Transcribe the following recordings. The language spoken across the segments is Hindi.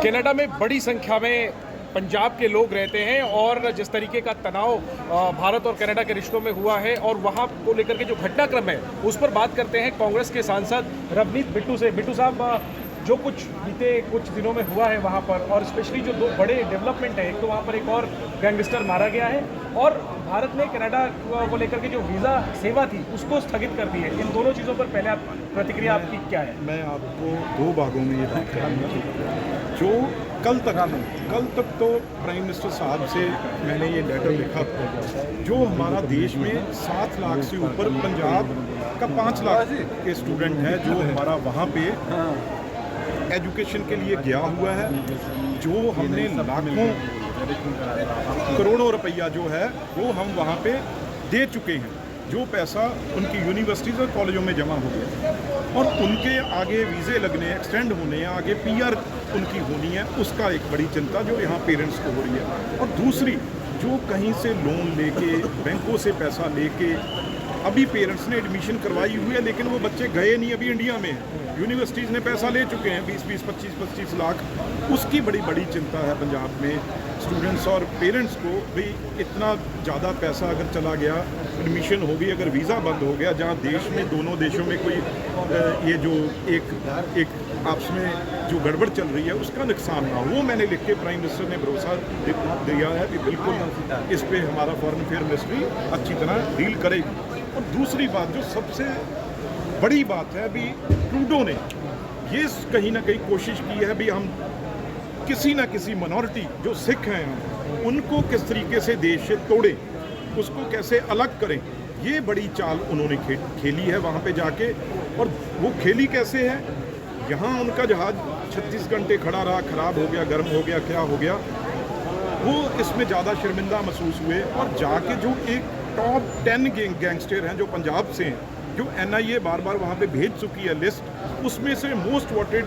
कनाडा में बड़ी संख्या में पंजाब के लोग रहते हैं और जिस तरीके का तनाव भारत और कनाडा के रिश्तों में हुआ है और वहाँ को लेकर के जो घटनाक्रम है उस पर बात करते हैं कांग्रेस के सांसद रवनीत बिट्टू से। बिट्टू साहब, जो कुछ बीते कुछ दिनों में हुआ है वहाँ पर और स्पेशली जो दो बड़े डेवलपमेंट है, एक तो वहाँ पर एक और गैंगस्टर मारा गया है और भारत ने कनाडा को लेकर के जो वीज़ा सेवा थी उसको स्थगित कर दी है। इन दोनों चीज़ों पर पहले आप प्रतिक्रिया आपकी क्या है? मैं आपको दो भागों में ये बात करूँगा। जो कल तक तो प्राइम मिनिस्टर साहब से मैंने ये लेटर लिखा था, जो हमारा देश में 7 लाख से ऊपर पंजाब का 5 लाख के स्टूडेंट है जो हमारा वहाँ पे एजुकेशन के लिए गया हुआ है, जो हमने लाखों करोड़ों रुपया जो है वो हम वहाँ पे दे चुके हैं, जो पैसा उनकी यूनिवर्सिटीज़ और कॉलेजों में जमा हो गया और उनके आगे वीज़े लगने, एक्सटेंड होने, आगे पीआर उनकी होनी है, उसका एक बड़ी चिंता जो यहाँ पेरेंट्स को हो रही है। और दूसरी, जो कहीं से लोन लेके, बैंकों से पैसा लेके अभी पेरेंट्स ने एडमिशन करवाई हुई है लेकिन वो बच्चे गए नहीं, अभी इंडिया में हैं। यूनिवर्सिटीज़ ने पैसा ले चुके हैं 20-20, 25-25 लाख। उसकी बड़ी चिंता है पंजाब में स्टूडेंट्स और पेरेंट्स को, भाई इतना ज़्यादा पैसा अगर चला गया, एडमिशन हो गई, अगर वीज़ा बंद हो गया, जहाँ देश में दोनों देशों में कोई ये जो एक आपस में जो गड़बड़ चल रही है उसका नुकसान ना हो। वो मैंने लिख के प्राइम मिनिस्टर ने भरोसा दिया है कि बिल्कुल इस पर हमारा फॉरेन अफेयर मिनिस्ट्री अच्छी तरह डील करेगी। और दूसरी बात, जो सबसे बड़ी बात है, अभी ट्रूडो ने ये कहीं ना कहीं कोशिश की है भी हम किसी ना किसी मिनॉरिटी जो सिख हैं उनको किस तरीके से देश से तोड़े, उसको कैसे अलग करें, ये बड़ी चाल उन्होंने खेली है वहाँ पे जाके। और वो खेली कैसे है, यहाँ उनका जहाज़ 36 घंटे खड़ा रहा, ख़राब हो गया, गर्म हो गया, क्या हो गया, वो इसमें ज़्यादा शर्मिंदा महसूस हुए और जाके जो एक टॉप 10 गैंगस्टर हैं जो पंजाब से हैं, जो NIA बार बार वहाँ पे भेज चुकी है लिस्ट, उसमें से मोस्ट वांटेड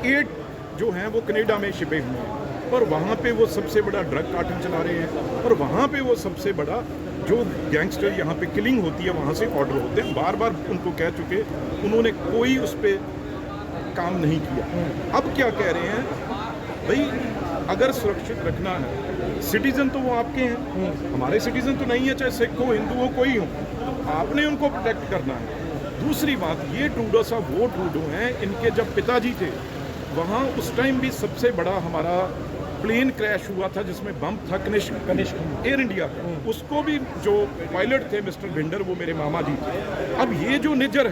8 जो हैं वो कनाडा में छिपे हुए हैं और वहाँ पे वो सबसे बड़ा ड्रग कार्टल चला रहे हैं और वहाँ पे वो सबसे बड़ा जो गैंगस्टर यहाँ पे किलिंग होती है वहाँ से ऑर्डर होते हैं। बार बार उनको कह चुके, उन्होंने कोई उस पर काम नहीं किया। अब क्या कह रहे हैं, भाई अगर सुरक्षित रखना है, सिटीजन तो वो आपके हैं, हमारे सिटीजन तो नहीं है, चाहे सिख हो, हिंदू हो, कोई हो, आपने उनको प्रोटेक्ट करना है। दूसरी बात, ये ट्रूडो साहब वो ट्रूडो हैं, इनके जब पिताजी थे वहाँ उस टाइम भी सबसे बड़ा हमारा प्लेन क्रैश हुआ था जिसमें बम था कनिष्क एयर इंडिया का, उसको भी जो पायलट थे मिस्टर भिंडर, वो मेरे मामा जी थे। अब ये जो निज्जर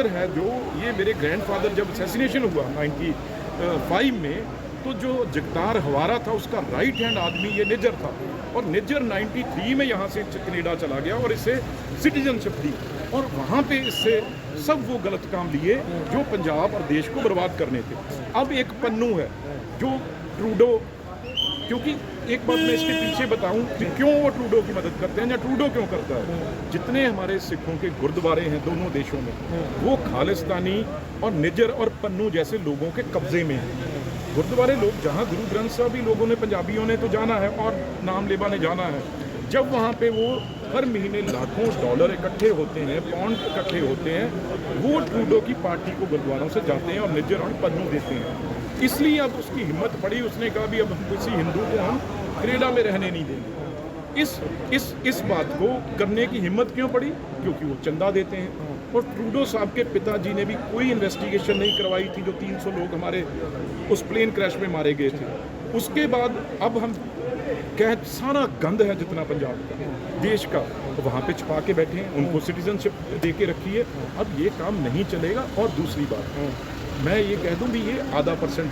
है, जो ये मेरे ग्रैंडफादर जब असैसिनेशन हुआ 95 में, तो जो जगतार हवारा था उसका राइट हैंड आदमी ये निज्जर था और निज्जर 93 में यहाँ से कनाडा चला गया और इससे सिटीजनशिप दी और वहाँ पे इससे सब वो गलत काम लिए जो पंजाब और देश को बर्बाद करने थे। अब एक पन्नू है जो ट्रूडो, क्योंकि एक बात मैं इसके पीछे बताऊं कि क्यों वो ट्रूडो की मदद करते हैं या ट्रूडो क्यों करता है। जितने हमारे सिखों के गुरुद्वारे हैं दोनों देशों में, वो खालिस्तानी और निज्जर और पन्नू जैसे लोगों के कब्जे में हैं। गुरुद्वारे लोग जहाँ गुरु ग्रंथ साहब भी लोगों ने, पंजाबियों ने तो जाना है और नाम लेबा ने जाना है, जब वहाँ पे वो हर महीने लाखों डॉलर इकट्ठे होते हैं, पाउंड इकट्ठे होते हैं, वो ट्रूडो की पार्टी को गुरुद्वारों से जाते हैं और निज्जर और पन्नू देते हैं। इसलिए अब उसकी हिम्मत पड़ी, उसने कहा भी अब किसी हिंदू को हम कनाडा में रहने नहीं देंगे। इस बात को करने की हिम्मत क्यों पड़ी? क्योंकि वो चंदा देते हैं। और ट्रूडो साहब के पिताजी ने भी कोई इन्वेस्टिगेशन नहीं करवाई थी जो 300 लोग हमारे उस प्लेन क्रैश में मारे गए थे। उसके बाद अब हम सारा गंद है जितना पंजाब का, देश का, तो वहाँ पे छुपा के बैठे हैं, उनको सिटीजनशिप दे के रखी है। अब ये काम नहीं चलेगा। और दूसरी बात, मैं ये कह दूँ भी ये 0.5%